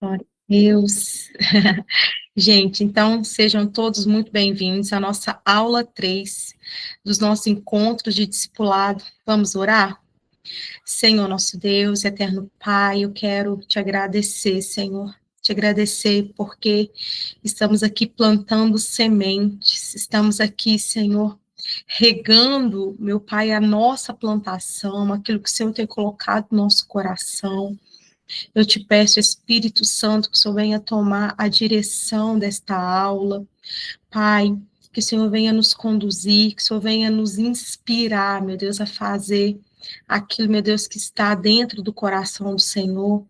Glória a Deus. Gente, então sejam todos muito bem-vindos à nossa aula 3 dos nossos encontros de discipulado. Vamos orar? Senhor, nosso Deus, eterno Pai, eu quero te agradecer, Senhor. Te agradecer porque estamos aqui plantando sementes, estamos aqui, Senhor, regando, meu Pai, a nossa plantação, aquilo que o Senhor tem colocado no nosso coração. Eu te peço, Espírito Santo, que o Senhor venha tomar a direção desta aula. Pai, que o Senhor venha nos conduzir, que o Senhor venha nos inspirar, meu Deus, a fazer aquilo, meu Deus, que está dentro do coração do Senhor.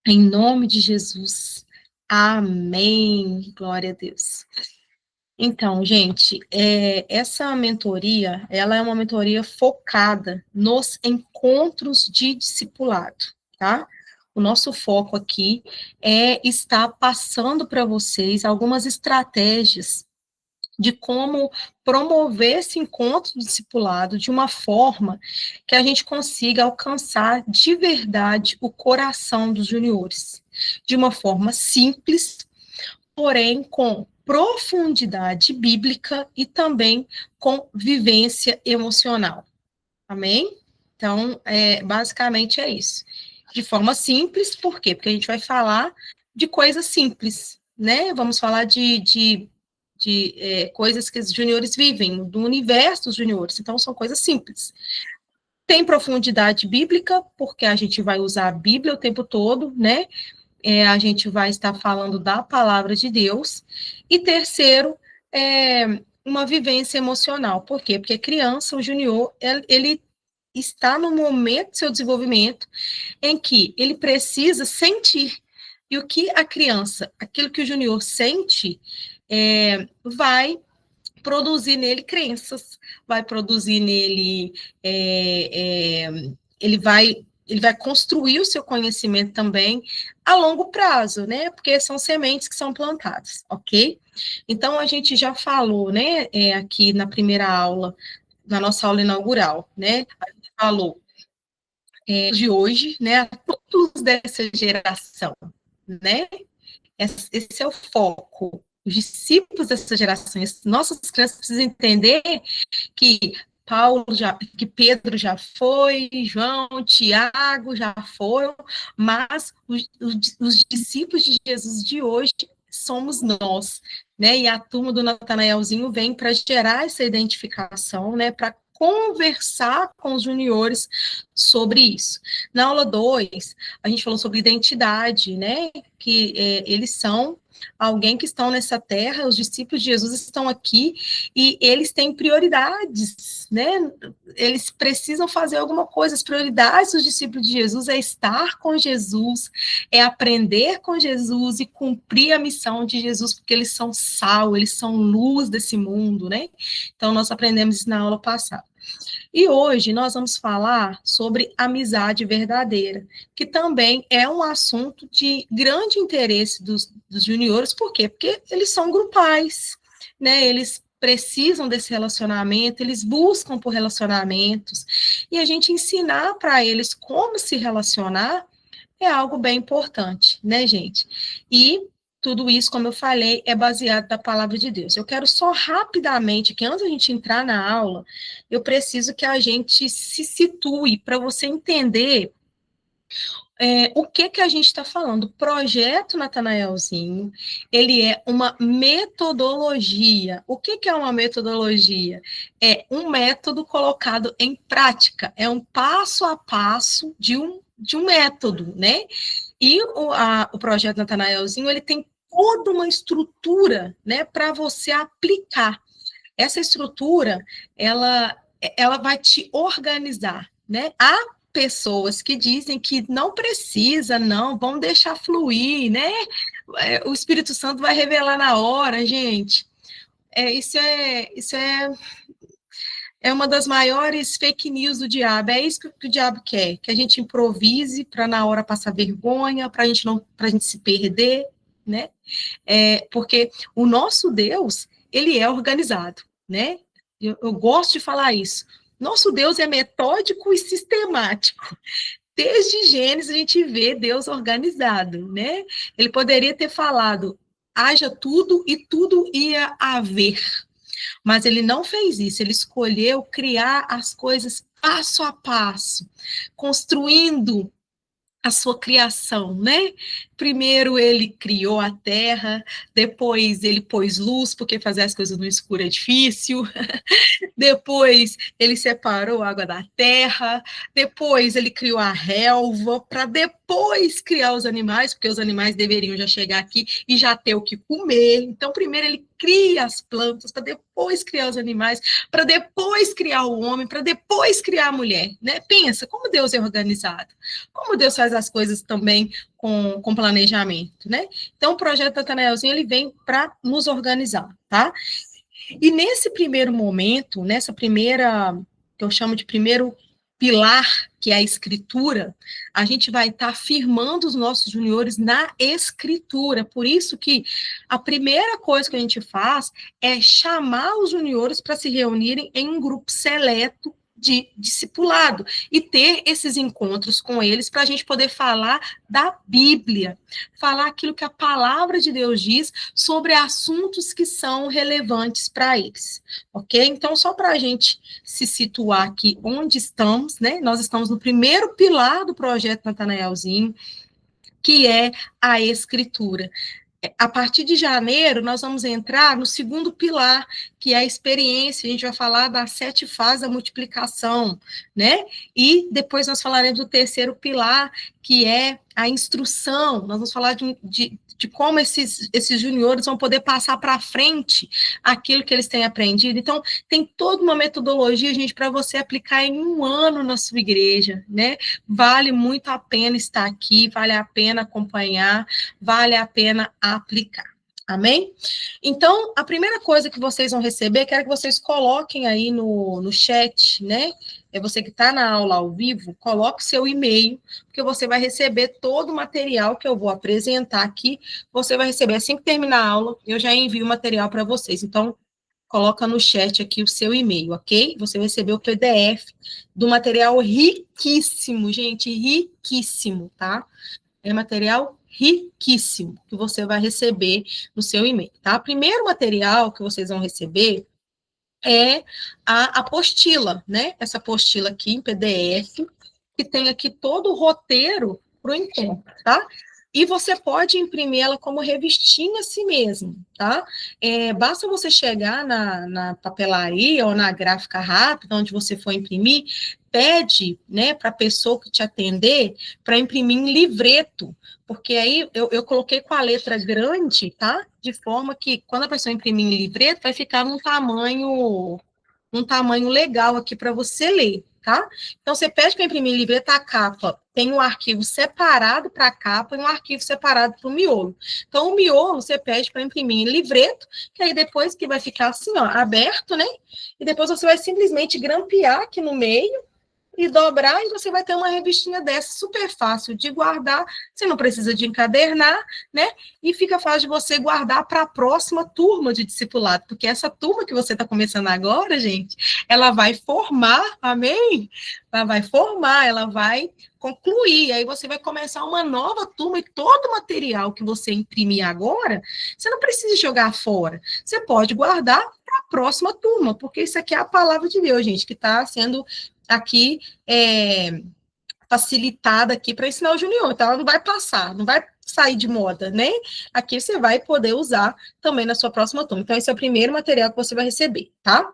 Em nome de Jesus. Amém. Glória a Deus. Então, gente, essa mentoria, ela é uma mentoria focada nos encontros de discipulado, tá? O nosso foco aqui é estar passando para vocês algumas estratégias de como promover esse encontro discipulado de uma forma que a gente consiga alcançar de verdade o coração dos juniores, de uma forma simples, porém com profundidade bíblica e também com vivência emocional. Amém? Então, basicamente é isso. De forma simples, por quê? Porque a gente vai falar de coisas simples, né? Vamos falar de coisas que os juniores vivem, do universo dos juniores. Então, são coisas simples. Tem profundidade bíblica, porque a gente vai usar a Bíblia o tempo todo, né? A gente vai estar falando da palavra de Deus. E terceiro, uma vivência emocional. Por quê? Porque criança, o junior, ele está no momento do seu desenvolvimento em que ele precisa sentir. E o que a criança, aquilo que o junior sente, vai produzir nele crenças, vai produzir nele, ele vai construir o seu conhecimento também a longo prazo, né? Porque são sementes que são plantadas, ok? Então, a gente já falou, né, aqui na primeira aula, na nossa aula inaugural, né? A gente falou de hoje, né? Todos dessa geração, né? Esse é o foco. Os discípulos dessa geração, nossas crianças precisam entender que que Pedro já foi, João, Tiago já foram, mas os discípulos de Jesus de hoje somos nós, né? E a turma do Natanaelzinho vem para gerar essa identificação, né? Para conversar com os juniores sobre isso. Na aula 2, a gente falou sobre identidade, né? Que eles são alguém que estão nessa terra, os discípulos de Jesus estão aqui e eles têm prioridades, né? Eles precisam fazer alguma coisa. As prioridades dos discípulos de Jesus é estar com Jesus, é aprender com Jesus e cumprir a missão de Jesus, porque eles são sal, eles são luz desse mundo, né? Então, nós aprendemos isso na aula passada. E hoje nós vamos falar sobre amizade verdadeira, que também é um assunto de grande interesse dos juniores, por quê? Porque eles são grupais, né? Eles precisam desse relacionamento, eles buscam por relacionamentos, e a gente ensinar para eles como se relacionar é algo bem importante, né, gente? E tudo isso, como eu falei, é baseado na palavra de Deus. Eu quero só rapidamente, que antes da gente entrar na aula, eu preciso que a gente se situe para você entender o que a gente está falando. O projeto Natanaelzinho, ele é uma metodologia. O que é uma metodologia? É um método colocado em prática, é um passo a passo de um método, né? E o projeto Natanaelzinho, ele tem toda uma estrutura, né, para você aplicar. Essa estrutura, ela vai te organizar, né? Há pessoas que dizem que não precisa, não, vamos deixar fluir, né? O Espírito Santo vai revelar na hora, gente. Isso é uma das maiores fake news do diabo. É isso que o diabo quer, que a gente improvise para na hora passar vergonha, para a gente se perder, né? Porque o nosso Deus, ele é organizado, né? Eu gosto de falar isso. Nosso Deus é metódico e sistemático. desde Gênesis a gente vê Deus organizado, né? Ele poderia ter falado, haja tudo e tudo ia haver. Mas ele não fez isso, ele escolheu criar as coisas passo a passo, construindo a sua criação, né? Primeiro ele criou a terra, depois ele pôs luz, porque fazer as coisas no escuro é difícil. Depois ele separou a água da terra, depois ele criou a relva, para depois criar os animais, porque os animais deveriam já chegar aqui e já ter o que comer. Então, primeiro ele cria as plantas, para depois criar os animais, para depois criar o homem, para depois criar a mulher. Né? Pensa, como Deus é organizado, como Deus faz as coisas também com planejamento. Né? Então, o projeto Natanaelzinho, ele vem para nos organizar, tá? E nesse primeiro momento, nessa primeira, que eu chamo de primeiro pilar, que é a escritura, a gente vai estar firmando os nossos juniores na escritura. Por isso que a primeira coisa que a gente faz é chamar os juniores para se reunirem em um grupo seleto de discipulado e ter esses encontros com eles para a gente poder falar da Bíblia, falar aquilo que a palavra de Deus diz sobre assuntos que são relevantes para eles, ok? Então, só para a gente se situar aqui onde estamos, né? Nós estamos no primeiro pilar do projeto Natanaelzinho, que é a escritura. A partir de janeiro, nós vamos entrar no segundo pilar, que é a experiência. A gente vai falar das 7 fases da multiplicação, né? E depois nós falaremos do terceiro pilar, que é a instrução. Nós vamos falar de como esses juniores vão poder passar para frente aquilo que eles têm aprendido. Então, tem toda uma metodologia, gente, para você aplicar em um ano na sua igreja, né? Vale muito a pena estar aqui, vale a pena acompanhar, vale a pena aplicar. Amém? Então, a primeira coisa que vocês vão receber, quero que vocês coloquem aí no chat, né? É você que está na aula ao vivo, coloque seu e-mail, porque você vai receber todo o material que eu vou apresentar aqui. Você vai receber assim que terminar a aula, eu já envio o material para vocês. Então, coloca no chat aqui o seu e-mail, ok? Você vai receber o PDF do material riquíssimo, gente, riquíssimo, tá? É material riquíssimo que você vai receber no seu e-mail, tá? O primeiro material que vocês vão receber é a apostila, né? Essa apostila aqui em PDF, que tem aqui todo o roteiro para o encontro, tá? E você pode imprimir ela como revistinha assim mesmo, tá? Basta você chegar na papelaria ou na gráfica rápida, onde você for imprimir, pede, né, para a pessoa que te atender para imprimir em livreto, porque aí eu coloquei com a letra grande, tá? De forma que quando a pessoa imprimir em livreto, vai ficar num tamanho legal aqui para você ler, tá? Então, você pede para imprimir livreto, a capa tem um arquivo separado para a capa e um arquivo separado para o miolo. Então, o miolo você pede para imprimir em livreto, que aí depois que vai ficar assim, ó, aberto, né? E depois você vai simplesmente grampear aqui no meio, e dobrar, e você vai ter uma revistinha dessa, super fácil de guardar, você não precisa de encadernar, né? E fica fácil de você guardar para a próxima turma de discipulado, porque essa turma que você está começando agora, gente, ela vai formar, amém? Ela vai formar, ela vai concluir, aí você vai começar uma nova turma, e todo o material que você imprimir agora, você não precisa jogar fora, você pode guardar para a próxima turma, porque isso aqui é a palavra de Deus, gente, que está sendo aqui facilitada aqui para ensinar o junior, então ela não vai passar, não vai sair de moda, né? Aqui você vai poder usar também na sua próxima turma. Então, esse é o primeiro material que você vai receber, tá?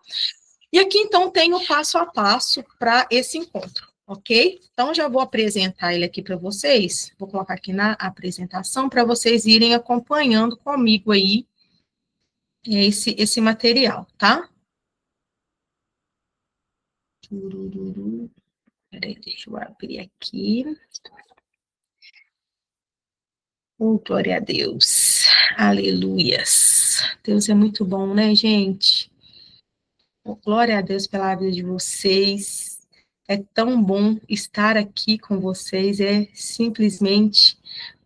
E aqui, então, tem o passo a passo para esse encontro, ok? Então, já vou apresentar ele aqui para vocês, vou colocar aqui na apresentação para vocês irem acompanhando comigo aí esse material, tá? Peraí, deixa eu abrir aqui. Oh, glória a Deus. Aleluias. Deus é muito bom, né, gente? Oh, glória a Deus pela vida de vocês. É tão bom estar aqui com vocês. É simplesmente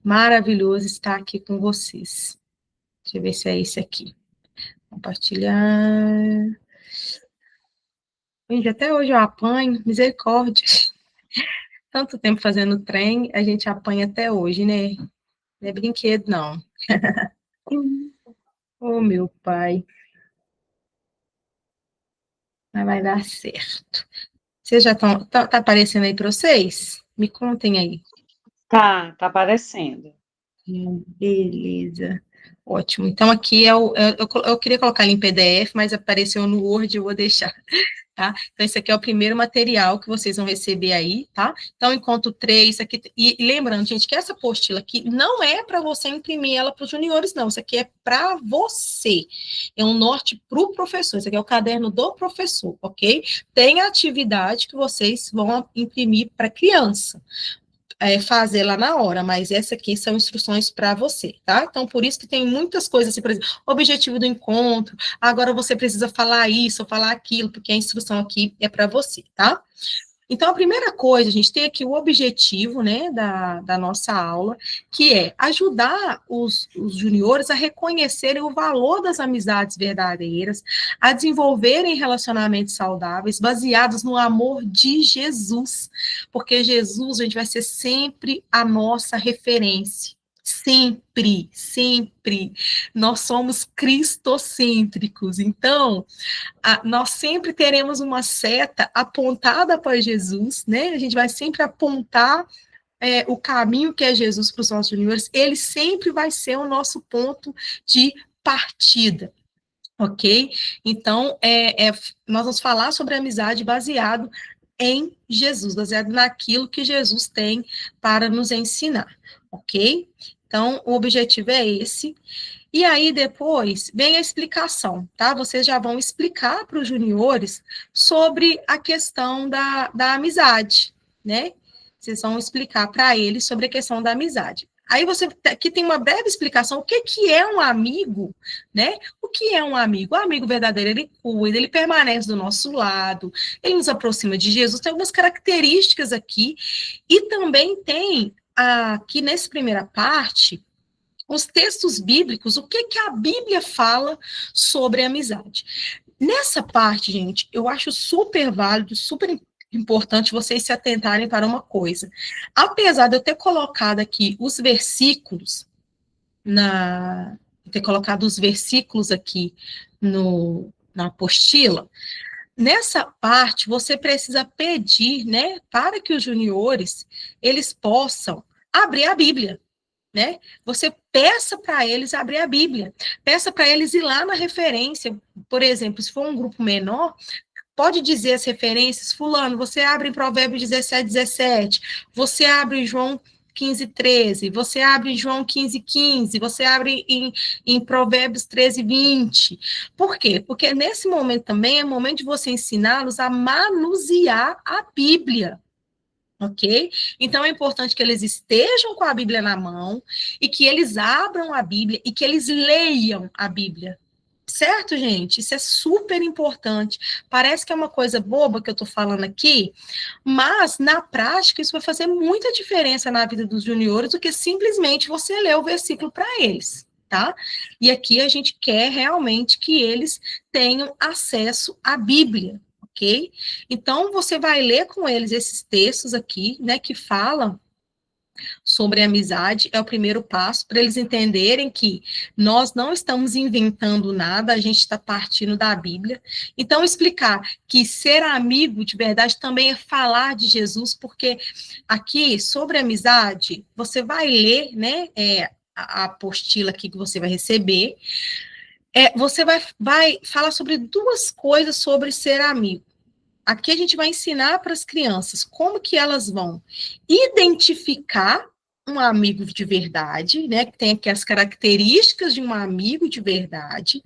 maravilhoso estar aqui com vocês. Deixa eu ver se é esse aqui. Compartilhar. Gente, até hoje eu apanho. Misericórdia. Tanto tempo fazendo trem, a gente apanha até hoje, né? Não é brinquedo, não. Oh, meu pai, mas vai dar certo. Vocês já estão, tá aparecendo aí para vocês? Me contem aí. Tá aparecendo. Beleza. Ótimo. Então, aqui eu queria colocar ele em PDF, mas apareceu no Word, eu vou deixar. Tá? Então, esse aqui é o primeiro material que vocês vão receber aí, tá? Então, encontro 3, aqui, e lembrando, gente, que essa apostila aqui não é para você imprimir ela para os juniores, não, isso aqui é para você, é um norte para o professor, isso aqui é o caderno do professor, ok? Tem a atividade que vocês vão imprimir para criança, fazer lá na hora, mas essa aqui são instruções para você, tá? Então, por isso que tem muitas coisas, assim, por exemplo, objetivo do encontro, agora você precisa falar isso ou falar aquilo, porque a instrução aqui é para você, tá? Então, a primeira coisa, a gente tem aqui o objetivo, né, da nossa aula, que é ajudar os juniores a reconhecerem o valor das amizades verdadeiras, a desenvolverem relacionamentos saudáveis, baseados no amor de Jesus, porque Jesus, a gente vai ser sempre a nossa referência. Sempre, sempre. Nós somos cristocêntricos. Então, nós sempre teremos uma seta apontada para Jesus, né? A gente vai sempre apontar o caminho que é Jesus para os nossos juniores, ele sempre vai ser o nosso ponto de partida, ok? Então, nós vamos falar sobre amizade baseado em Jesus, baseado naquilo que Jesus tem para nos ensinar, ok? Então, o objetivo é esse. E aí, depois, vem a explicação, tá? Vocês já vão explicar para os juniores sobre a questão da amizade, né? Vocês vão explicar para eles sobre a questão da amizade. Aí você aqui tem uma breve explicação, o que é um amigo, né? O que é um amigo? O amigo verdadeiro, ele cuida, ele permanece do nosso lado, ele nos aproxima de Jesus, tem algumas características aqui, e também tem aqui nessa primeira parte, os textos bíblicos, o que a Bíblia fala sobre a amizade. Nessa parte, gente, eu acho super válido, super importante vocês se atentarem para uma coisa. Apesar de eu ter colocado aqui os versículos ter colocado os versículos aqui na apostila, nessa parte você precisa pedir, né, para que os juniores eles possam abrir a Bíblia, né? Você peça para eles abrir a Bíblia, peça para eles ir lá na referência, por exemplo, se for um grupo menor, pode dizer as referências, fulano, você abre em Provérbios 17, 17, você abre em João 15, 13, você abre em João 15, 15, você abre em Provérbios 13, 20. Por quê? Porque nesse momento também é momento de você ensiná-los a manusear a Bíblia, ok? Então é importante que eles estejam com a Bíblia na mão e que eles abram a Bíblia e que eles leiam a Bíblia. Certo, gente? Isso é super importante. Parece que é uma coisa boba que eu estou falando aqui, mas na prática isso vai fazer muita diferença na vida dos juniores do que simplesmente você ler o versículo para eles, tá? E aqui a gente quer realmente que eles tenham acesso à Bíblia, ok? Então, você vai ler com eles esses textos aqui, né, que falam sobre a amizade, é o primeiro passo para eles entenderem que nós não estamos inventando nada, a gente está partindo da Bíblia. Então, explicar que ser amigo de verdade também é falar de Jesus, porque aqui, sobre amizade, você vai ler, né, a apostila aqui que você vai receber, você vai falar sobre duas coisas sobre ser amigo. Aqui a gente vai ensinar para as crianças como que elas vão identificar um amigo de verdade, né, que tem aqui as características de um amigo de verdade,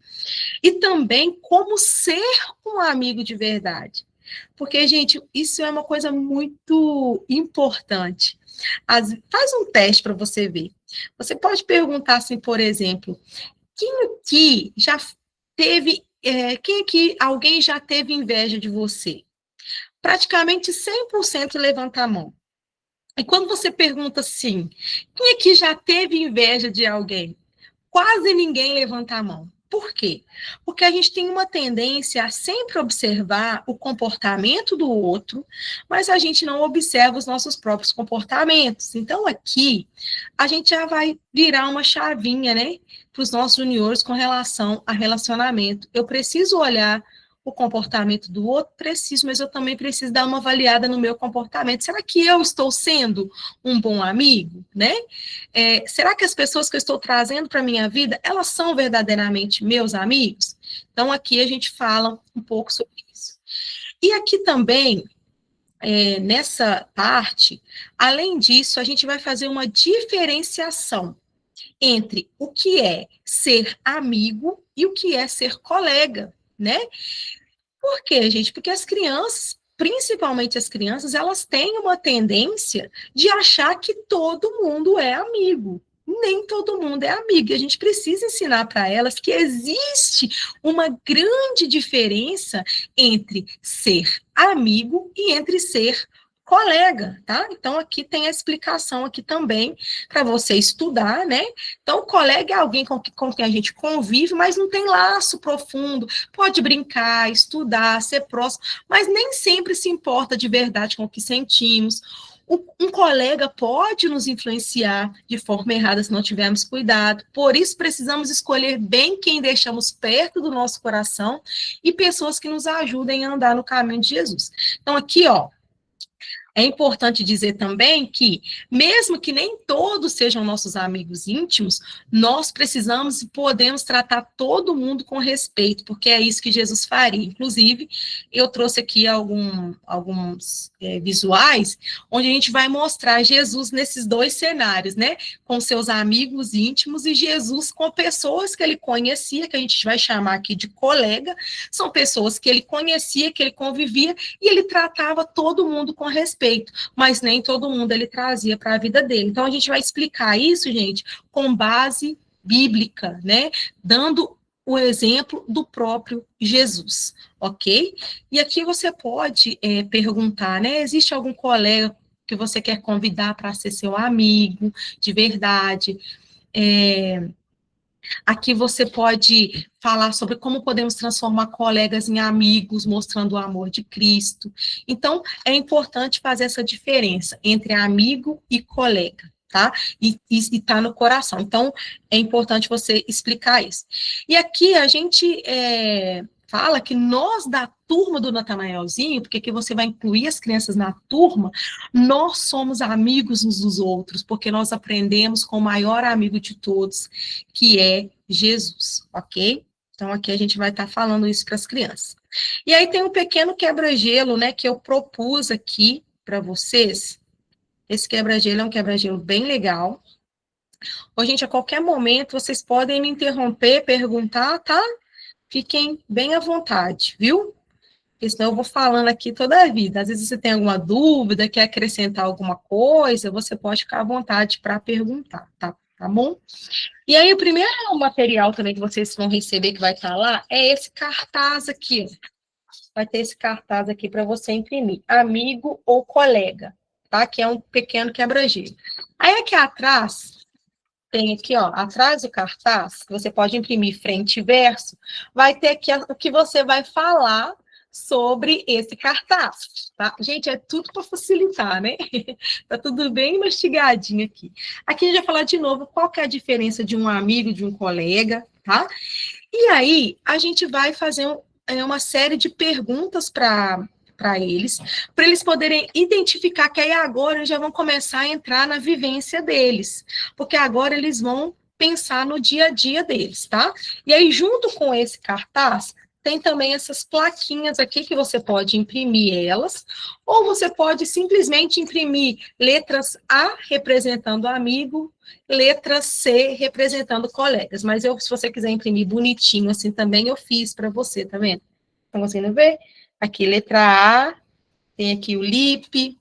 e também como ser um amigo de verdade. Porque, gente, isso é uma coisa muito importante. Faz um teste para você ver. Você pode perguntar assim, por exemplo, quem aqui já teve, quem aqui, alguém já teve inveja de você? Praticamente 100% levanta a mão. E quando você pergunta assim, quem aqui já teve inveja de alguém? Quase ninguém levanta a mão. Por quê? Porque a gente tem uma tendência a sempre observar o comportamento do outro, mas a gente não observa os nossos próprios comportamentos. Então, aqui, a gente já vai virar uma chavinha, né, para os nossos juniores com relação a relacionamento. Eu preciso olhar o comportamento do outro, preciso, mas eu também preciso dar uma avaliada no meu comportamento. Será que eu estou sendo um bom amigo, né? Será que as pessoas que eu estou trazendo para a minha vida, elas são verdadeiramente meus amigos? Então, aqui a gente fala um pouco sobre isso. E aqui também, nessa parte, além disso, a gente vai fazer uma diferenciação entre o que é ser amigo e o que é ser colega, né? Por quê, gente? Porque as crianças, principalmente as crianças, elas têm uma tendência de achar que todo mundo é amigo. Nem todo mundo é amigo. E a gente precisa ensinar para elas que existe uma grande diferença entre ser amigo e entre ser colega, tá? Então, aqui tem a explicação aqui também para você estudar, né? Então, o colega é alguém com quem a gente convive, mas não tem laço profundo, pode brincar, estudar, ser próximo, mas nem sempre se importa de verdade com o que sentimos. Um colega pode nos influenciar de forma errada se não tivermos cuidado, por isso precisamos escolher bem quem deixamos perto do nosso coração e pessoas que nos ajudem a andar no caminho de Jesus. Então, aqui, ó, é importante dizer também que, mesmo que nem todos sejam nossos amigos íntimos, nós precisamos e podemos tratar todo mundo com respeito, porque é isso que Jesus faria. Inclusive, eu trouxe aqui alguns visuais, onde a gente vai mostrar Jesus nesses dois cenários, né? Com seus amigos íntimos e Jesus com pessoas que ele conhecia, que a gente vai chamar aqui de colega, são pessoas que ele conhecia, que ele convivia, e ele tratava todo mundo com respeito, mas nem todo mundo ele trazia para a vida dele. Então, a gente vai explicar isso, gente, com base bíblica, né? Dando o exemplo do próprio Jesus, ok? E aqui você pode perguntar, né? Existe algum colega que você quer convidar para ser seu amigo de verdade? Aqui você pode falar sobre como podemos transformar colegas em amigos, mostrando o amor de Cristo. Então, é importante fazer essa diferença entre amigo e colega, tá? E tá no coração. Então, é importante você explicar isso. E aqui a gente fala que nós da turma do Natanaelzinho, porque aqui você vai incluir as crianças na turma, nós somos amigos uns dos outros, porque nós aprendemos com o maior amigo de todos, que é Jesus, ok? Então, aqui a gente vai estar falando isso para as crianças. E aí tem um pequeno quebra-gelo, né, que eu propus aqui para vocês. Esse quebra-gelo é um quebra-gelo bem legal. Ô, gente, a qualquer momento vocês podem me interromper, perguntar, tá? Fiquem bem à vontade, viu? Porque senão eu vou falando aqui toda a vida. Às vezes você tem alguma dúvida, quer acrescentar alguma coisa, você pode ficar à vontade para perguntar, tá bom? E aí, o primeiro material também que vocês vão receber, que vai estar lá, é esse cartaz aqui, ó. Vai ter esse cartaz aqui para você imprimir. Amigo ou colega, tá? Que é um pequeno quebra-gelo. Aí, aqui atrás, tem aqui, ó, atrás do cartaz, que você pode imprimir frente e verso, vai ter aqui o que você vai falar sobre esse cartaz, tá? Gente, é tudo para facilitar, né? Tá tudo bem mastigadinho aqui. Aqui a gente vai falar de novo qual que é a diferença de um amigo, de um colega, tá? E aí, a gente vai fazer uma série de perguntas para eles poderem identificar que aí agora já vão começar a entrar na vivência deles, porque agora eles vão pensar no dia a dia deles, tá? E aí, junto com esse cartaz, tem também essas plaquinhas aqui que você pode imprimir elas, ou você pode simplesmente imprimir letras A representando amigo, letra C representando colegas, mas se você quiser imprimir bonitinho assim também, eu fiz para você, tá vendo? Estão conseguindo ver? Aqui, letra A, tem aqui o Lipe,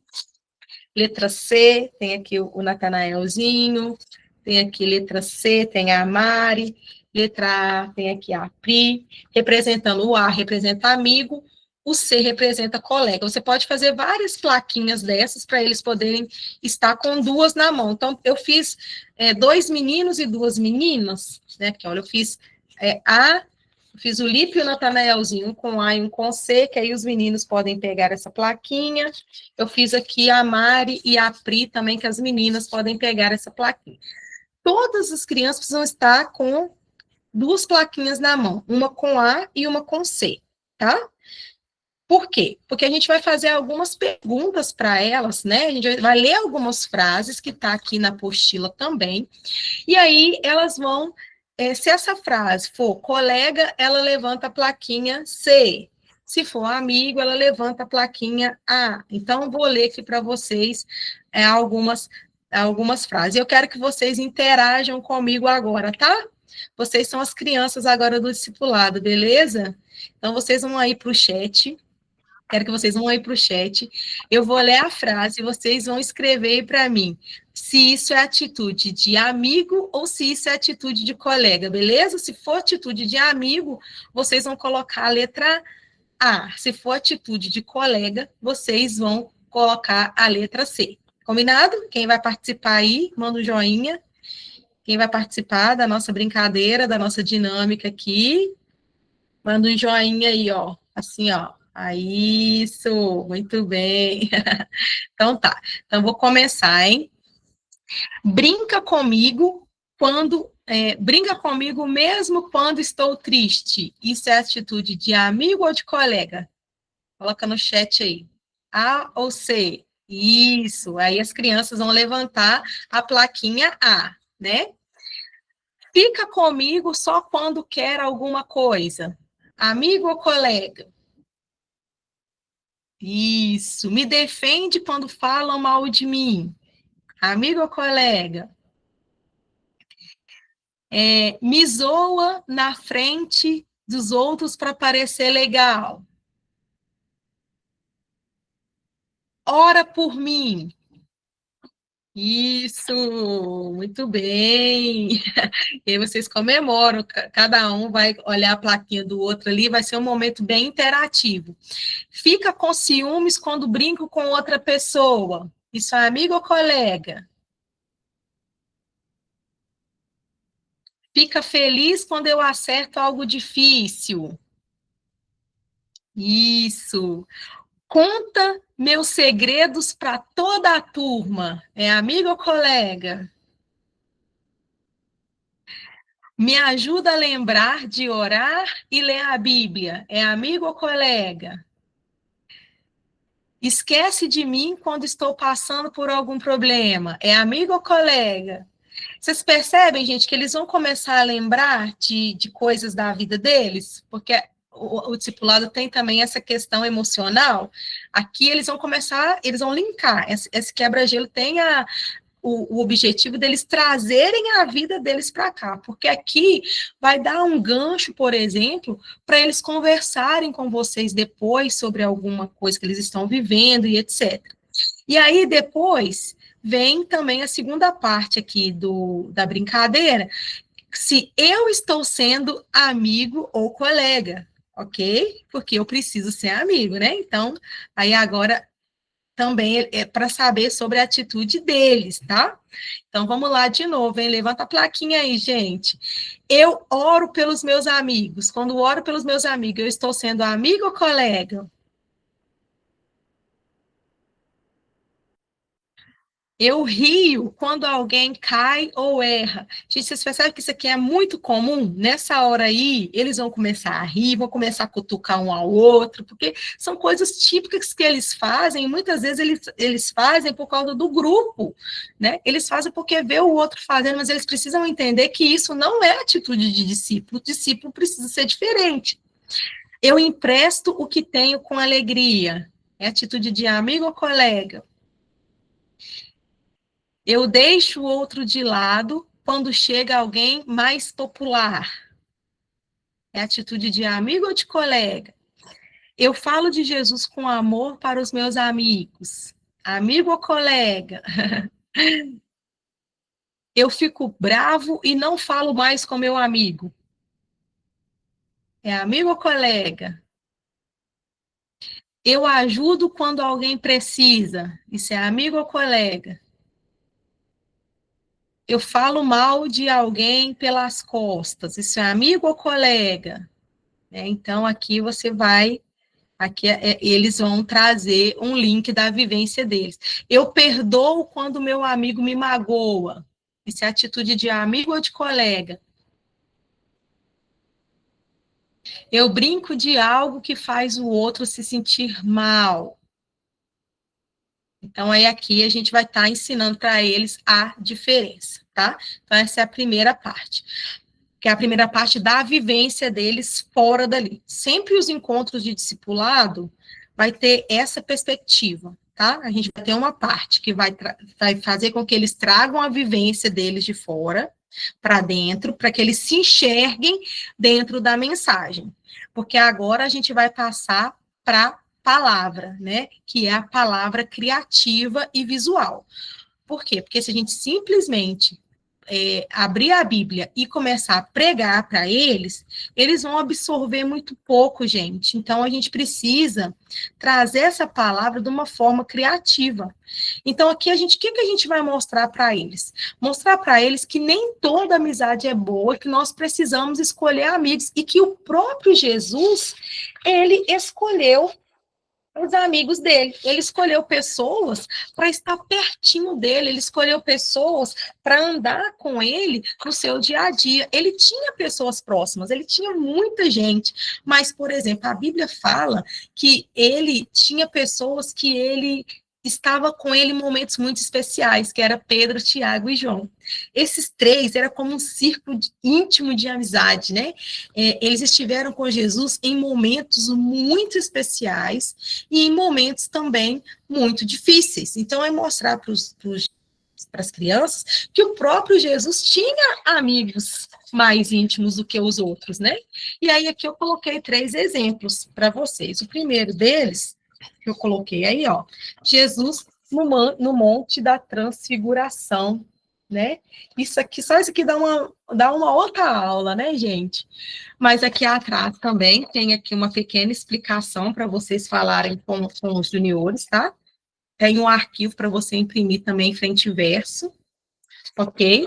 letra C, tem aqui o Natanaelzinho, tem aqui letra C, tem a Mari, letra A, tem aqui a Pri, representando o A, representa amigo, o C representa colega. Você pode fazer várias plaquinhas dessas para eles poderem estar com duas na mão. Então, eu fiz 2 meninos e 2 meninas, né? Porque, olha, eu fiz Fiz o Lipe e o Natanaelzinho, um com A e um com C, que aí os meninos podem pegar essa plaquinha. Eu fiz aqui a Mari e a Pri também, que as meninas podem pegar essa plaquinha. Todas as crianças precisam estar com duas plaquinhas na mão, uma com A e uma com C, tá? Por quê? Porque a gente vai fazer algumas perguntas para elas, né? A gente vai ler algumas frases que está aqui na apostila também, e aí elas vão, se essa frase for colega, ela levanta a plaquinha C. Se for amigo, ela levanta a plaquinha A. Então, vou ler aqui para vocês algumas frases. Eu quero que vocês interajam comigo agora, tá? Vocês são as crianças agora do discipulado, beleza? Então, vocês vão aí para o chat. Quero que vocês vão aí para o chat. Eu vou ler a frase e vocês vão escrever para mim se isso é atitude de amigo ou se isso é atitude de colega, beleza? Se for atitude de amigo, vocês vão colocar a letra A. Se for atitude de colega, vocês vão colocar a letra C. Combinado? Quem vai participar aí, manda um joinha. Quem vai participar da nossa brincadeira, da nossa dinâmica aqui, manda um joinha aí, ó. Assim, ó. Isso, muito bem. Então tá. Então vou começar, hein? Brinca comigo brinca comigo mesmo quando estou triste. Isso é atitude de amigo ou de colega? Coloca no chat aí. A ou C? Isso. Aí as crianças vão levantar a plaquinha A, né? Fica comigo só quando quer alguma coisa. Amigo ou colega? Isso. Me defende quando falam mal de mim. Amigo ou colega? Me zoa na frente dos outros para parecer legal. Ora por mim. Isso, muito bem. E aí vocês comemoram, cada um vai olhar a plaquinha do outro ali, vai ser um momento bem interativo. Fica com ciúmes quando brinco com outra pessoa. Isso é amigo ou colega? Fica feliz quando eu acerto algo difícil. Isso. Conta meus segredos para toda a turma. É amigo ou colega? Me ajuda a lembrar de orar e ler a Bíblia. É amigo ou colega? Esquece de mim quando estou passando por algum problema. É amigo ou colega? Vocês percebem, gente, que eles vão começar a lembrar de coisas da vida deles? Porque o discipulado tem também essa questão emocional. Aqui eles vão linkar. Esse quebra-gelo tem o objetivo deles trazerem a vida deles para cá, porque aqui vai dar um gancho, por exemplo, para eles conversarem com vocês depois sobre alguma coisa que eles estão vivendo e etc. E aí depois vem também a segunda parte aqui da brincadeira, se eu estou sendo amigo ou colega, ok? Porque eu preciso ser amigo, né? Então, aí agora também é para saber sobre a atitude deles, tá? Então vamos lá de novo, hein? Levanta a plaquinha aí, gente. Eu oro pelos meus amigos. Quando oro pelos meus amigos, eu estou sendo amigo ou colega? Eu rio quando alguém cai ou erra. Gente, vocês percebem que isso aqui é muito comum? Nessa hora aí, eles vão começar a rir, vão começar a cutucar um ao outro, porque são coisas típicas que eles fazem, e muitas vezes eles fazem por causa do grupo, né? Eles fazem porque vê o outro fazendo, mas eles precisam entender que isso não é atitude de discípulo. O discípulo precisa ser diferente. Eu empresto o que tenho com alegria. É atitude de amigo ou colega? Eu deixo o outro de lado quando chega alguém mais popular. É atitude de amigo ou de colega? Eu falo de Jesus com amor para os meus amigos. Amigo ou colega? Eu fico bravo e não falo mais com meu amigo. É amigo ou colega? Eu ajudo quando alguém precisa. Isso é amigo ou colega? eu falo mal de alguém pelas costas, isso é amigo ou colega? Então, aqui você vai, aqui eles vão trazer um link da vivência deles. Eu perdoo quando meu amigo me magoa. Isso é atitude de amigo ou de colega? Eu brinco de algo que faz o outro se sentir mal. Então, aí aqui a gente vai estar ensinando para eles a diferença, tá? Então, essa é a primeira parte, que é a primeira parte da vivência deles fora dali. Sempre os encontros de discipulado vai ter essa perspectiva, tá? A gente vai ter uma parte que vai fazer com que eles tragam a vivência deles de fora para dentro, para que eles se enxerguem dentro da mensagem. Porque agora a gente vai passar para palavra, né? Que é a palavra criativa e visual. Por quê? Porque se a gente simplesmente abrir a Bíblia e começar a pregar para eles, eles vão absorver muito pouco, gente. Então, a gente precisa trazer essa palavra de uma forma criativa. Então, aqui o que a gente vai mostrar para eles? Mostrar para eles que nem toda amizade é boa, que nós precisamos escolher amigos e que o próprio Jesus, ele escolheu os amigos dele. Ele escolheu pessoas para estar pertinho dele, ele escolheu pessoas para andar com ele no seu dia a dia. Ele tinha pessoas próximas, ele tinha muita gente, mas, por exemplo, a Bíblia fala que ele tinha pessoas que ele estava com ele em momentos muito especiais, que era Pedro, Tiago e João. Esses três era como um círculo íntimo de amizade, né? Eles estiveram com Jesus em momentos muito especiais e em momentos também muito difíceis. Então, é mostrar para as crianças que o próprio Jesus tinha amigos mais íntimos do que os outros, né? E aí, aqui eu coloquei 3 exemplos para vocês. O primeiro deles, que eu coloquei aí, ó, Jesus no Monte da Transfiguração, né? Só isso aqui dá uma outra aula, né, gente? Mas aqui atrás também tem aqui uma pequena explicação para vocês falarem com os juniores, tá? Tem um arquivo para você imprimir também frente e verso, ok?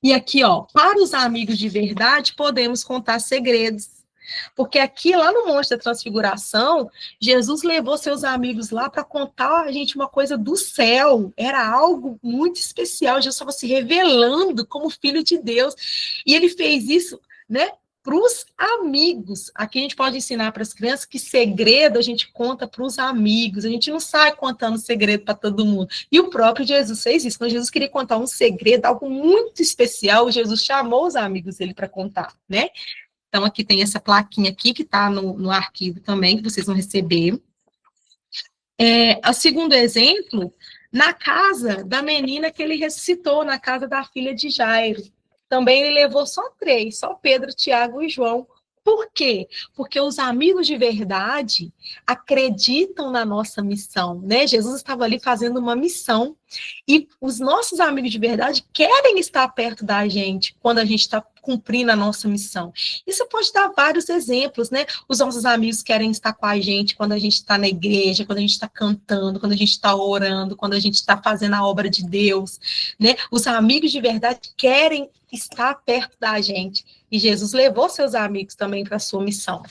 E aqui, ó, para os amigos de verdade, podemos contar segredos. Porque aqui, lá no Monte da Transfiguração, Jesus levou seus amigos lá para contar a gente uma coisa do céu. Era algo muito especial. Jesus estava se revelando como filho de Deus. E ele fez isso, né, para os amigos. Aqui a gente pode ensinar para as crianças que segredo a gente conta para os amigos. A gente não sai contando segredo para todo mundo. E o próprio Jesus fez isso. Quando Jesus queria contar um segredo, algo muito especial, Jesus chamou os amigos dele para contar, né? Então, aqui tem essa plaquinha aqui, que está no arquivo também, que vocês vão receber. O segundo exemplo, na casa da menina que ele ressuscitou, na casa da filha de Jairo. Também ele levou só 3, só Pedro, Tiago e João. Por quê? Porque os amigos de verdade acreditam na nossa missão, né? Jesus estava ali fazendo uma missão e os nossos amigos de verdade querem estar perto da gente quando a gente está cumprindo a nossa missão. Isso pode dar vários exemplos, né? Os nossos amigos querem estar com a gente quando a gente está na igreja, quando a gente está cantando, quando a gente está orando, quando a gente está fazendo a obra de Deus, né? Os amigos de verdade querem estar perto da gente. E Jesus levou seus amigos também para a sua missão.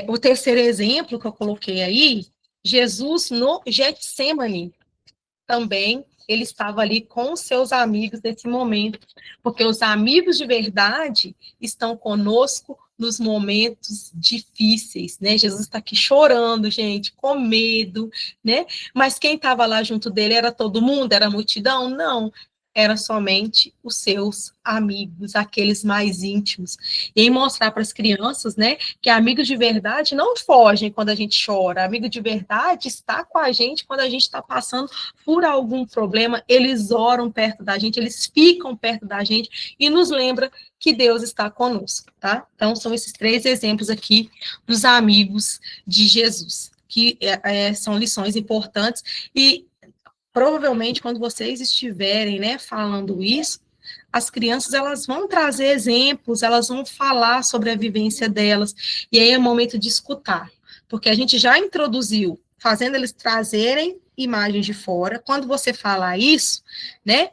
O terceiro exemplo que eu coloquei aí, Jesus no Getsemane, também ele estava ali com os seus amigos nesse momento, porque os amigos de verdade estão conosco nos momentos difíceis, né? Jesus está aqui chorando, gente, com medo, né? Mas quem estava lá junto dele era todo mundo? Era a multidão? Não. Era somente os seus amigos, aqueles mais íntimos. E aí mostrar para as crianças, né, que amigos de verdade não fogem quando a gente chora. Amigo de verdade está com a gente quando a gente está passando por algum problema. Eles oram perto da gente, eles ficam perto da gente e nos lembra que Deus está conosco, tá? Então, são esses 3 exemplos aqui dos amigos de Jesus, que são lições importantes e provavelmente, quando vocês estiverem, né, falando isso, as crianças, elas vão trazer exemplos, elas vão falar sobre a vivência delas, e aí é o momento de escutar, porque a gente já introduziu, fazendo eles trazerem imagem de fora. Quando você falar isso, né,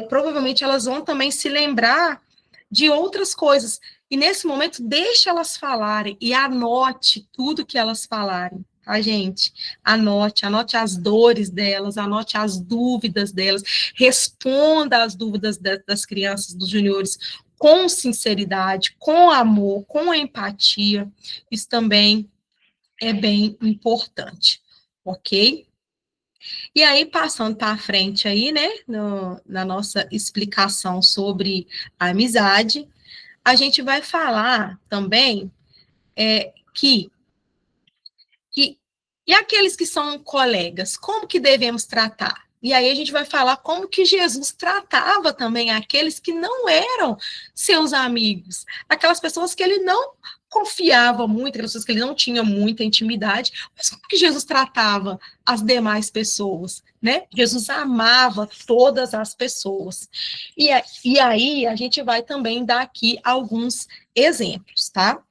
provavelmente elas vão também se lembrar de outras coisas. E nesse momento, deixa elas falarem e anote tudo que elas falarem. A gente, anote as dores delas, anote as dúvidas delas, responda às dúvidas das crianças, dos juniores, com sinceridade, com amor, com empatia. Isso também é bem importante, ok? E aí, passando para frente aí, né, na nossa explicação sobre a amizade, a gente vai falar também que que, e aqueles que são colegas, como que devemos tratar? E aí a gente vai falar como que Jesus tratava também aqueles que não eram seus amigos, aquelas pessoas que ele não confiava muito, aquelas pessoas que ele não tinha muita intimidade, mas como que Jesus tratava as demais pessoas, né? Jesus amava todas as pessoas. E aí a gente vai também dar aqui alguns exemplos, tá?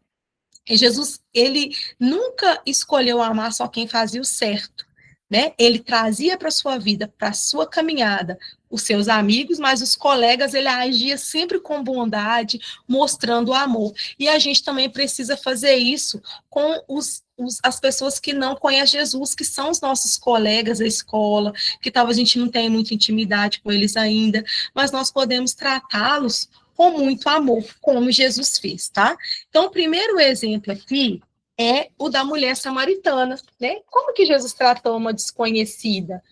Jesus, ele nunca escolheu amar só quem fazia o certo, né? Ele trazia para a sua vida, para a sua caminhada, os seus amigos, mas os colegas, ele agia sempre com bondade, mostrando amor. E a gente também precisa fazer isso com as pessoas que não conhecem Jesus, que são os nossos colegas da escola, que talvez a gente não tenha muita intimidade com eles ainda, mas nós podemos tratá-los com muito amor, como Jesus fez, tá? Então, o primeiro exemplo aqui é o da mulher samaritana, né? Como que Jesus tratou uma desconhecida?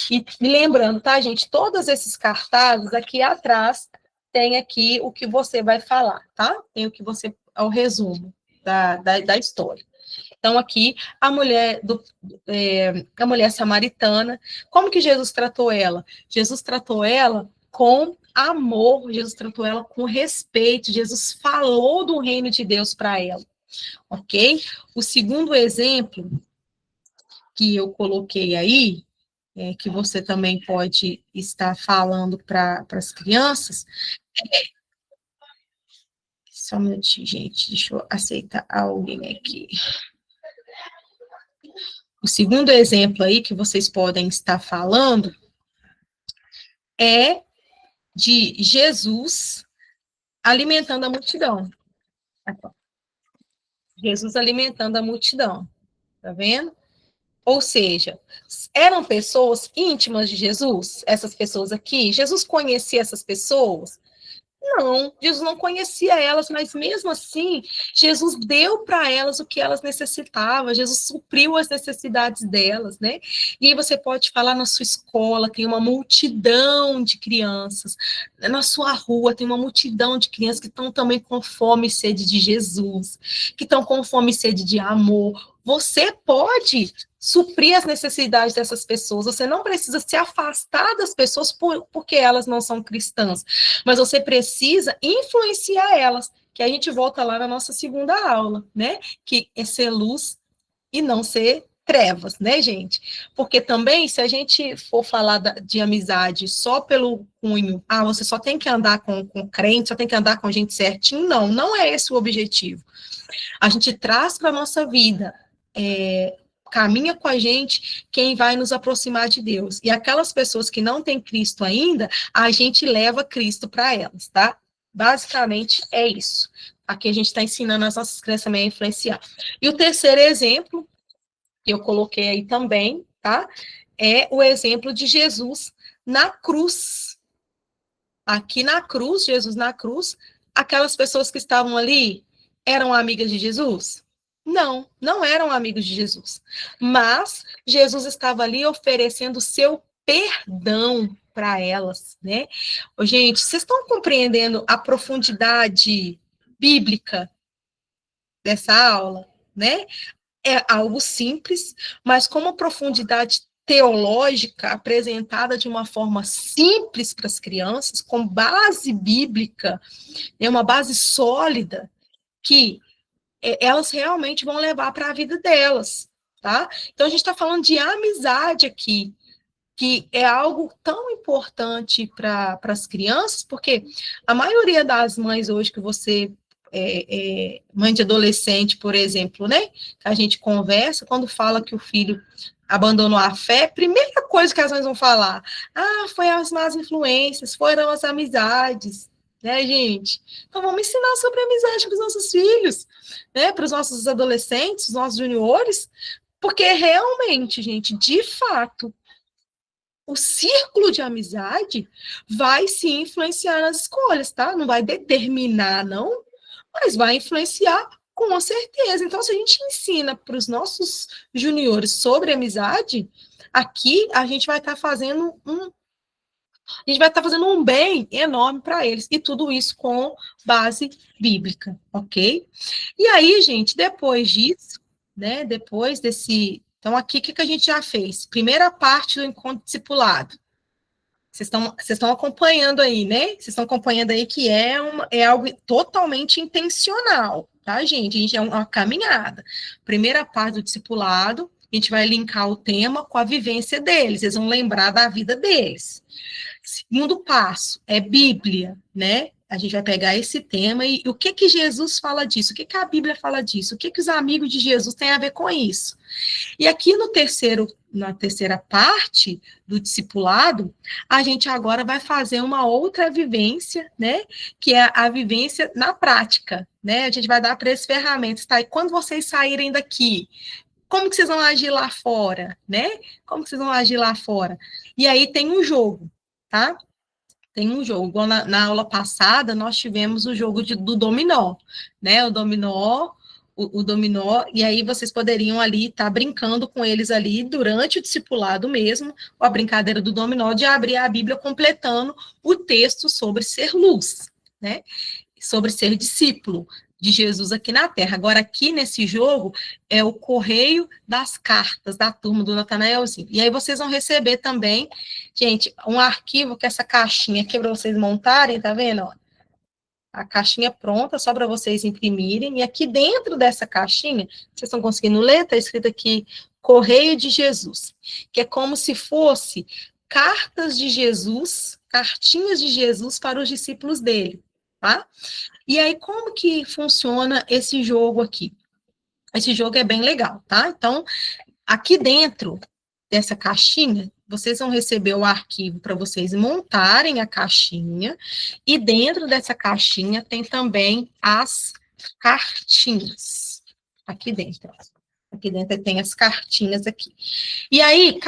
E lembrando, tá, gente? Todos esses cartazes aqui atrás tem aqui o que você vai falar, tá? Tem o que você, é o resumo da história. Então, aqui, a mulher samaritana, como que Jesus tratou ela? Jesus tratou ela com amor, Jesus tratou ela com respeito, Jesus falou do reino de Deus para ela, ok? O segundo exemplo que eu coloquei aí, que você também pode estar falando para as crianças, só um minutinho, gente, deixa eu aceitar alguém aqui. O segundo exemplo aí que vocês podem estar falando é de Jesus alimentando a multidão. Jesus alimentando a multidão, tá vendo? Ou seja, eram pessoas íntimas de Jesus, essas pessoas aqui? Jesus conhecia essas pessoas? Não, Jesus não conhecia elas, mas mesmo assim, Jesus deu para elas o que elas necessitavam, Jesus supriu as necessidades delas, né? E aí você pode falar na sua escola, tem uma multidão de crianças, na sua rua tem uma multidão de crianças que estão também com fome e sede de Jesus, que estão com fome e sede de amor. Você pode suprir as necessidades dessas pessoas, você não precisa se afastar das pessoas porque elas não são cristãs, mas você precisa influenciar elas, que a gente volta lá na nossa segunda aula, né? Que é ser luz e não ser trevas, né, gente? Porque também, se a gente for falar de amizade só pelo cunho, você só tem que andar com crente, só tem que andar com gente certinho, não é esse o objetivo. A gente traz para a nossa vida, caminha com a gente quem vai nos aproximar de Deus. E aquelas pessoas que não têm Cristo ainda, a gente leva Cristo para elas, tá? Basicamente é isso. Aqui a gente está ensinando as nossas crianças também a influenciar. E o terceiro exemplo, que eu coloquei aí também, tá? É o exemplo de Jesus na cruz. Aqui na cruz, Jesus na cruz, aquelas pessoas que estavam ali eram amigas de Jesus? Não eram amigos de Jesus. Mas Jesus estava ali oferecendo o seu perdão para elas, né? Gente, vocês estão compreendendo a profundidade bíblica dessa aula, né? É algo simples, mas com uma profundidade teológica apresentada de uma forma simples para as crianças, com base bíblica, uma base sólida, que elas realmente vão levar para a vida delas, tá? Então, a gente está falando de amizade aqui, que é algo tão importante para as crianças, porque a maioria das mães hoje que você, mãe de adolescente, por exemplo, né, que a gente conversa, quando fala que o filho abandonou a fé, primeira coisa que as mães vão falar, foi as más influências, foram as amizades, né, gente? Então, vamos ensinar sobre amizade para os nossos filhos, né, para os nossos adolescentes, os nossos juniores, porque realmente, gente, de fato, o círculo de amizade vai se influenciar nas escolhas, tá? Não vai determinar, não, mas vai influenciar com certeza. Então, se a gente ensina para os nossos juniores sobre amizade, aqui a gente vai estar fazendo um bem enorme para eles, e tudo isso com base bíblica, ok? E aí, gente, depois disso, né, depois desse... Então, aqui, o que a gente já fez? Primeira parte do encontro discipulado. Vocês estão acompanhando aí, né? Vocês estão acompanhando aí que é algo totalmente intencional, tá, gente? A gente é uma caminhada. Primeira parte do discipulado, a gente vai linkar o tema com a vivência deles, eles vão lembrar da vida deles. Segundo passo é Bíblia, né? A gente vai pegar esse tema e o que Jesus fala disso, o que a Bíblia fala disso, o que os amigos de Jesus têm a ver com isso. E aqui na terceira parte do discipulado, a gente agora vai fazer uma outra vivência, né? Que é a vivência na prática, né? A gente vai dar para esses ferramentas, tá? E quando vocês saírem daqui, como que vocês vão agir lá fora, né? Como que vocês vão agir lá fora? E aí tem um jogo, tá? Tem um jogo. Igual na aula passada, nós tivemos o jogo do dominó, né? O dominó, e aí vocês poderiam ali estar brincando com eles ali durante o discipulado mesmo, a brincadeira do dominó, de abrir a Bíblia completando o texto sobre ser luz, né? Sobre ser discípulo de Jesus aqui na Terra. Agora, aqui nesse jogo, é o correio das cartas da turma do Natanaelzinho. E aí vocês vão receber também, gente, um arquivo com essa caixinha aqui para vocês montarem, tá vendo? Ó, a caixinha pronta, só para vocês imprimirem. E aqui dentro dessa caixinha, vocês estão conseguindo ler? Está escrito aqui, Correio de Jesus, que é como se fosse cartas de Jesus, cartinhas de Jesus para os discípulos dele, tá? E aí, como que funciona esse jogo aqui? Esse jogo é bem legal, tá? Então, aqui dentro dessa caixinha, vocês vão receber o arquivo para vocês montarem a caixinha, e dentro dessa caixinha tem também as cartinhas. Aqui dentro. Aqui dentro tem as cartinhas aqui. E aí,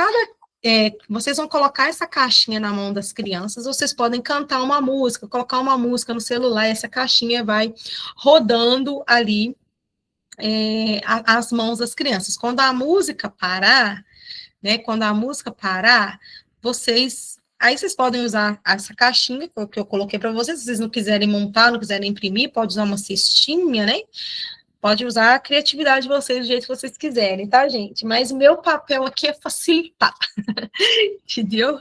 vocês vão colocar essa caixinha na mão das crianças, ou vocês podem cantar uma música, colocar uma música no celular, essa caixinha vai rodando ali as mãos das crianças. Quando a música parar, né, aí vocês podem usar essa caixinha que eu coloquei para vocês, se vocês não quiserem montar, não quiserem imprimir, pode usar uma cestinha, né? Pode usar a criatividade de vocês do jeito que vocês quiserem, tá, gente? Mas o meu papel aqui é facilitar, entendeu?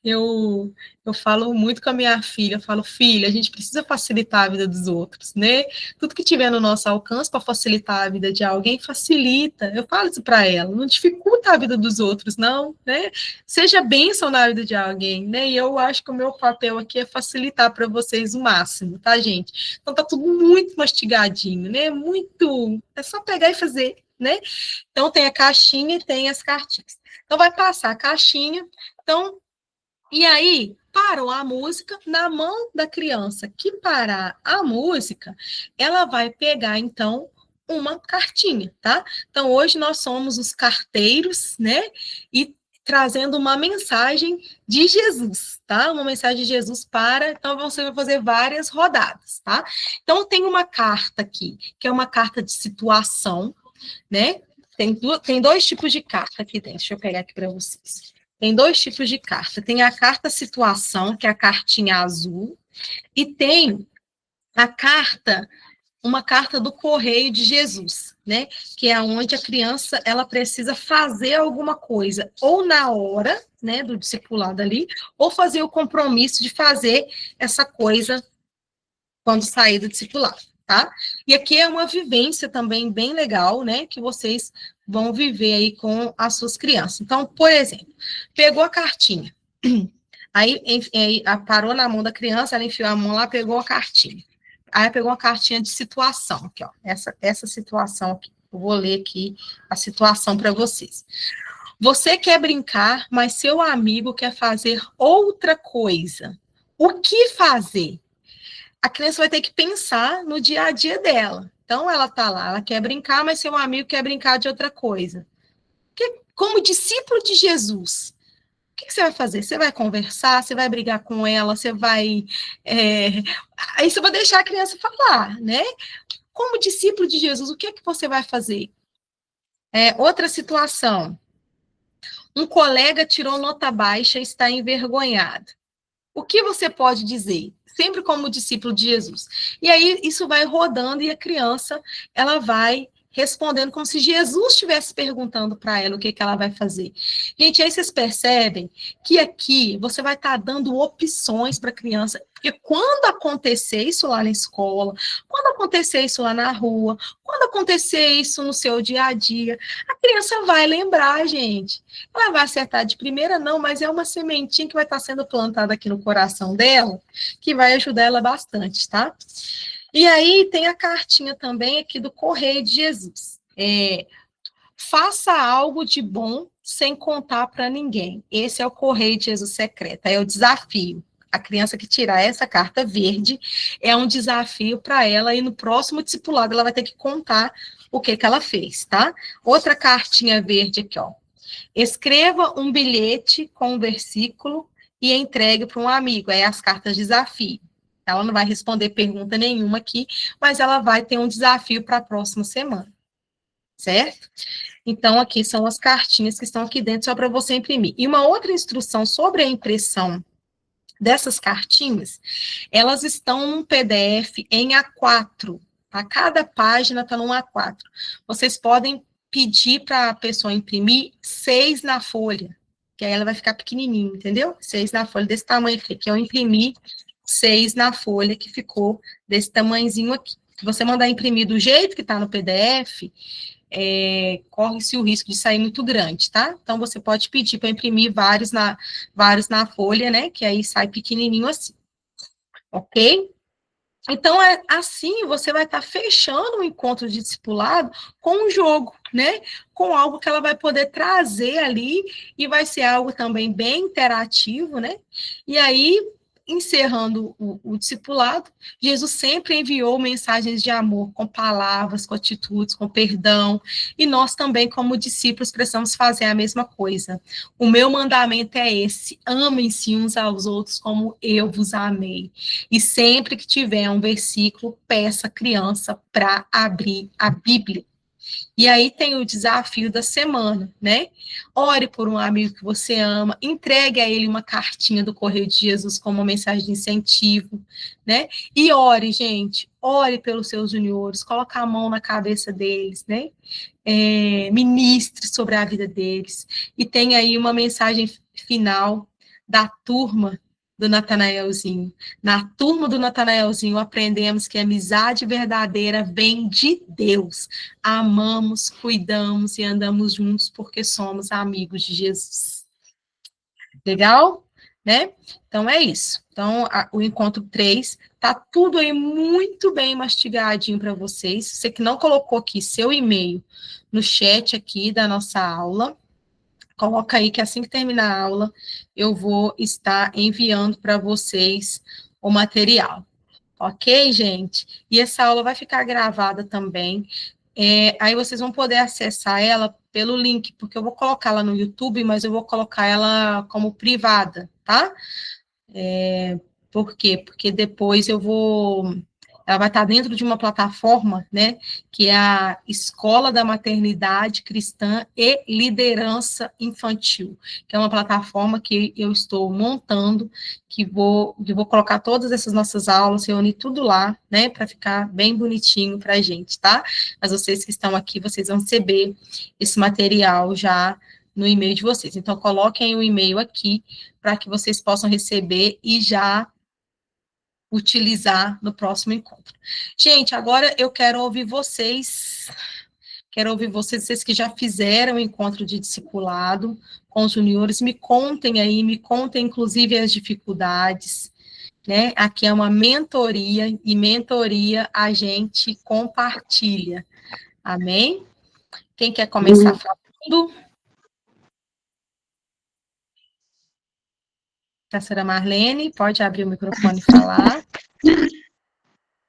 Eu falo muito com a minha filha, eu falo, filha, a gente precisa facilitar a vida dos outros, né? Tudo que tiver no nosso alcance para facilitar a vida de alguém, facilita. Eu falo isso para ela, não dificulta a vida dos outros, não, né? Seja bênção na vida de alguém, né? E eu acho que o meu papel aqui é facilitar para vocês o máximo, tá, gente? Então tá tudo muito mastigadinho, né? É só pegar e fazer, né? Então tem a caixinha e tem as cartinhas. Então vai passar a caixinha, então, e aí parou a música, na mão da criança que parar a música, ela vai pegar, então, uma cartinha, tá? Então, hoje nós somos os carteiros, né? E trazendo uma mensagem de Jesus, tá? Uma mensagem de Jesus então você vai fazer várias rodadas, tá? Então, tem uma carta aqui, que é uma carta de situação, né? Tem dois tipos de carta aqui dentro, deixa eu pegar aqui para vocês. Tem dois tipos de carta. Tem a carta situação, que é a cartinha azul, e tem uma carta do Correio de Jesus, né? Que é onde a criança ela precisa fazer alguma coisa, ou na hora, né, do discipulado ali, ou fazer o compromisso de fazer essa coisa quando sair do discipulado, tá? E aqui é uma vivência também bem legal, né? Que vocês vão viver aí com as suas crianças. Então, por exemplo, pegou a cartinha, aí parou na mão da criança, ela enfiou a mão lá, pegou a cartinha. Aí pegou uma cartinha de situação, aqui, ó, essa situação aqui. Eu vou ler aqui a situação para vocês. Você quer brincar, mas seu amigo quer fazer outra coisa. O que fazer? A criança vai ter que pensar no dia a dia dela. Então, ela está lá, ela quer brincar, mas seu amigo quer brincar de outra coisa. Como discípulo de Jesus, o que você vai fazer? Você vai conversar, você vai brigar com ela, você vai. Aí você vai deixar a criança falar, né? Como discípulo de Jesus, o que é que você vai fazer? Outra situação. Um colega tirou nota baixa e está envergonhado. O que você pode dizer? Sempre como discípulo de Jesus. E aí isso vai rodando e a criança, ela vai respondendo como se Jesus estivesse perguntando para ela o que, que ela vai fazer. Gente, aí vocês percebem que aqui você vai estar dando opções para a criança, porque quando acontecer isso lá na escola, quando acontecer isso lá na rua, quando acontecer isso no seu dia a dia, a criança vai lembrar, gente. Ela vai acertar de primeira, não, mas é uma sementinha que vai estar sendo plantada aqui no coração dela, que vai ajudar ela bastante, tá? E aí tem a cartinha também aqui do Correio de Jesus. Faça algo de bom sem contar para ninguém. Esse é o Correio de Jesus secreto, é o desafio. A criança que tirar essa carta verde é um desafio para ela, e no próximo discipulado ela vai ter que contar o que ela fez, tá? Outra cartinha verde aqui, ó. Escreva um bilhete com um versículo e entregue para um amigo. É as cartas de desafio. Ela não vai responder pergunta nenhuma aqui, mas ela vai ter um desafio para a próxima semana, certo? Então, aqui são as cartinhas que estão aqui dentro, só para você imprimir. E uma outra instrução sobre a impressão dessas cartinhas, elas estão num PDF em A4. A cada página está num A4. Vocês podem pedir para a pessoa imprimir 6 na folha, que aí ela vai ficar pequenininha, entendeu? 6 na folha, desse tamanho aqui, que eu imprimi 6 na folha, que ficou desse tamanhozinho aqui. Se você mandar imprimir do jeito que está no PDF, corre-se o risco de sair muito grande, tá? Então, você pode pedir para imprimir vários na folha, né? Que aí sai pequenininho assim, ok? Então, assim, você vai estar fechando o encontro de discipulado com um jogo, né? Com algo que ela vai poder trazer ali, e vai ser algo também bem interativo, né? E aí, encerrando o discipulado, Jesus sempre enviou mensagens de amor, com palavras, com atitudes, com perdão, e nós também, como discípulos, precisamos fazer a mesma coisa. O meu mandamento é esse: amem-se uns aos outros como eu vos amei. E sempre que tiver um versículo, peça a criança para abrir a Bíblia. E aí tem o desafio da semana, né? Ore por um amigo que você ama, entregue a ele uma cartinha do Correio de Jesus como uma mensagem de incentivo, né? E ore, gente, ore pelos seus juniores, coloque a mão na cabeça deles, né? Ministre sobre a vida deles. E tem aí uma mensagem final da turma do Natanaelzinho. Na turma do Natanaelzinho, aprendemos que a amizade verdadeira vem de Deus. Amamos, cuidamos e andamos juntos porque somos amigos de Jesus. Legal? Né? Então, é isso. Então, o encontro 3 tá tudo aí muito bem mastigadinho para vocês. Você que não colocou aqui seu e-mail no chat aqui da nossa aula, coloca aí que assim que terminar a aula, eu vou estar enviando para vocês o material. Ok, gente? E essa aula vai ficar gravada também. Aí vocês vão poder acessar ela pelo link, porque eu vou colocar ela no YouTube, mas eu vou colocar ela como privada, tá? Por quê? Porque depois ela vai estar dentro de uma plataforma, né, que é a Escola da Maternidade Cristã e Liderança Infantil, que é uma plataforma que eu estou montando, que vou colocar todas essas nossas aulas, reunir tudo lá, né, para ficar bem bonitinho para a gente, tá? Mas vocês que estão aqui, vocês vão receber esse material já no e-mail de vocês. Então, coloquem o e-mail aqui para que vocês possam receber e já utilizar no próximo encontro. Gente, agora eu quero ouvir vocês, vocês que já fizeram o encontro de discipulado com os juniores, me contem aí, me contem inclusive as dificuldades, né? Aqui é uma mentoria, e mentoria a gente compartilha. Amém? Quem quer começar falando? Pastora Marlene, pode abrir o microfone e falar.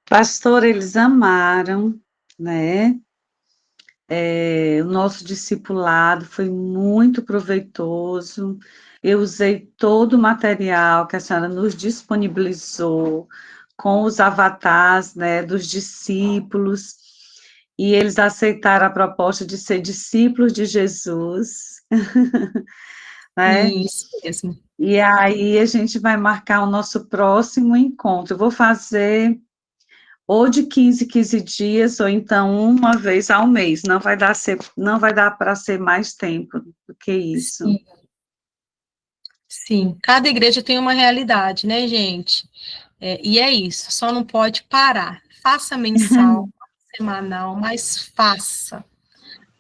Pastor, eles amaram, né? O nosso discipulado foi muito proveitoso. Eu usei todo o material que a senhora nos disponibilizou, com os avatares, né, dos discípulos, e eles aceitaram a proposta de ser discípulos de Jesus, né? Isso mesmo. E aí a gente vai marcar o nosso próximo encontro. Eu vou fazer ou de 15 dias, ou então uma vez ao mês. Não vai dar para ser mais tempo do que isso. Sim, sim. Cada igreja tem uma realidade, né, gente? E é isso, só não pode parar. Faça mensal, semanal, mas faça.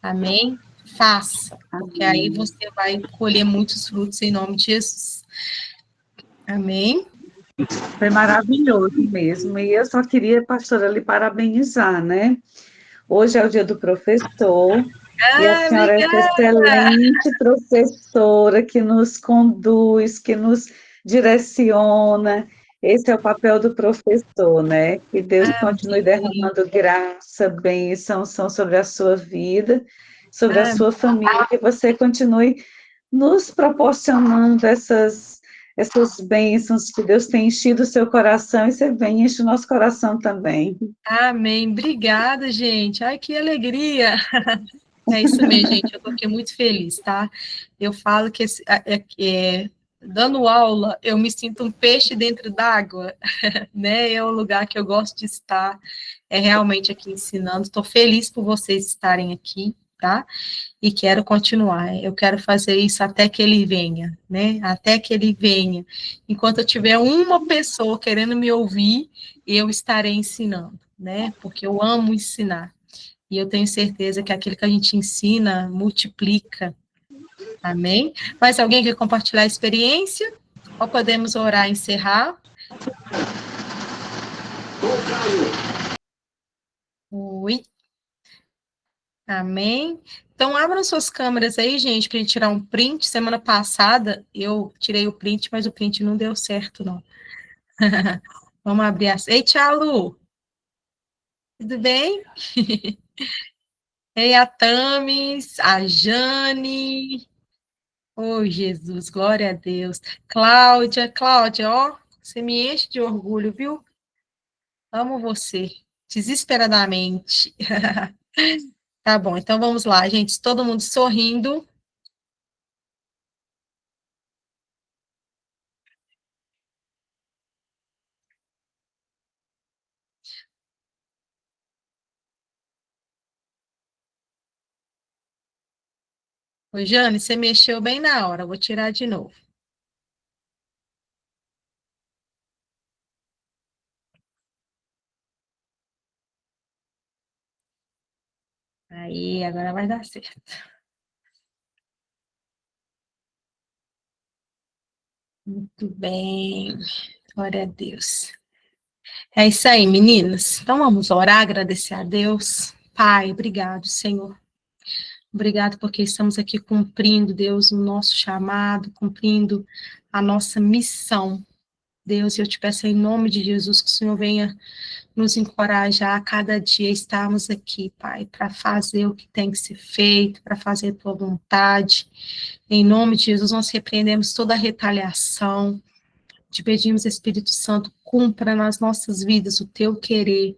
Amém? Faça, porque aí Amém. você vai colher muitos frutos em nome de Jesus. Amém? Foi maravilhoso mesmo. E eu só queria, pastora, lhe parabenizar, né? Hoje é o dia do professor, e a Ah, senhora é essa obrigada. excelente professora que nos conduz, que nos direciona. Esse é o papel do professor, né? Que Deus continue Amém. derramando graça, bênção, são sobre a sua vida, sobre a Amém. sua família, que você continue nos proporcionando essas bênçãos que Deus tem enchido o seu coração, e você vem e enche o nosso coração também. Amém. Obrigada, gente. Ai, que alegria. É isso mesmo, gente. Eu estou aqui muito feliz, tá? Eu falo que dando aula, eu me sinto um peixe dentro d'água, né? É o lugar que eu gosto de estar, é realmente aqui ensinando. Estou feliz por vocês estarem aqui, tá? E quero continuar. Eu quero fazer isso até que ele venha, né? Até que ele venha. Enquanto eu tiver uma pessoa querendo me ouvir, eu estarei ensinando, né? Porque eu amo ensinar. E eu tenho certeza que aquilo que a gente ensina multiplica. Amém? Mais alguém quer compartilhar a experiência? Ou podemos orar e encerrar? Oi. Amém. Então, abram suas câmeras aí, gente, para a gente tirar um print. Semana passada eu tirei o print, mas o print não deu certo, não. Vamos abrir as. Ei, tchau, Lu. Tudo bem? Ei, a Tamis, a Jane. Oh, Jesus, glória a Deus. Cláudia, Cláudia, ó, você me enche de orgulho, viu? Amo você, desesperadamente. Tá bom, então vamos lá, gente. Todo mundo sorrindo. Ô, Jane, você mexeu bem na hora, vou tirar de novo. Aí, agora vai dar certo. Muito bem, glória a Deus. É isso aí, meninas. Então vamos orar, agradecer a Deus. Pai, obrigado, Senhor. Obrigado porque estamos aqui cumprindo, Deus, o nosso chamado, cumprindo a nossa missão. Deus, eu te peço em nome de Jesus que o Senhor venha nos encorajar a cada dia estarmos aqui, Pai, para fazer o que tem que ser feito, para fazer a tua vontade. Em nome de Jesus, nós repreendemos toda a retaliação. Te pedimos, Espírito Santo, cumpra nas nossas vidas o teu querer,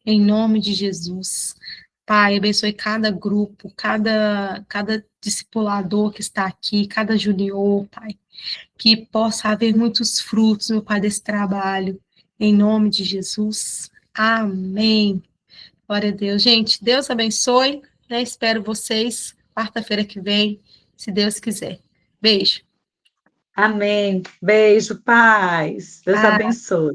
em nome de Jesus. Pai, abençoe cada grupo, cada discipulador que está aqui, cada junior, Pai, que possa haver muitos frutos, meu Pai, desse trabalho, em nome de Jesus. Amém. Glória a Deus. Gente, Deus abençoe, né? Espero vocês quarta-feira que vem, se Deus quiser. Beijo. Amém. Beijo, paz. Deus Ah, abençoe.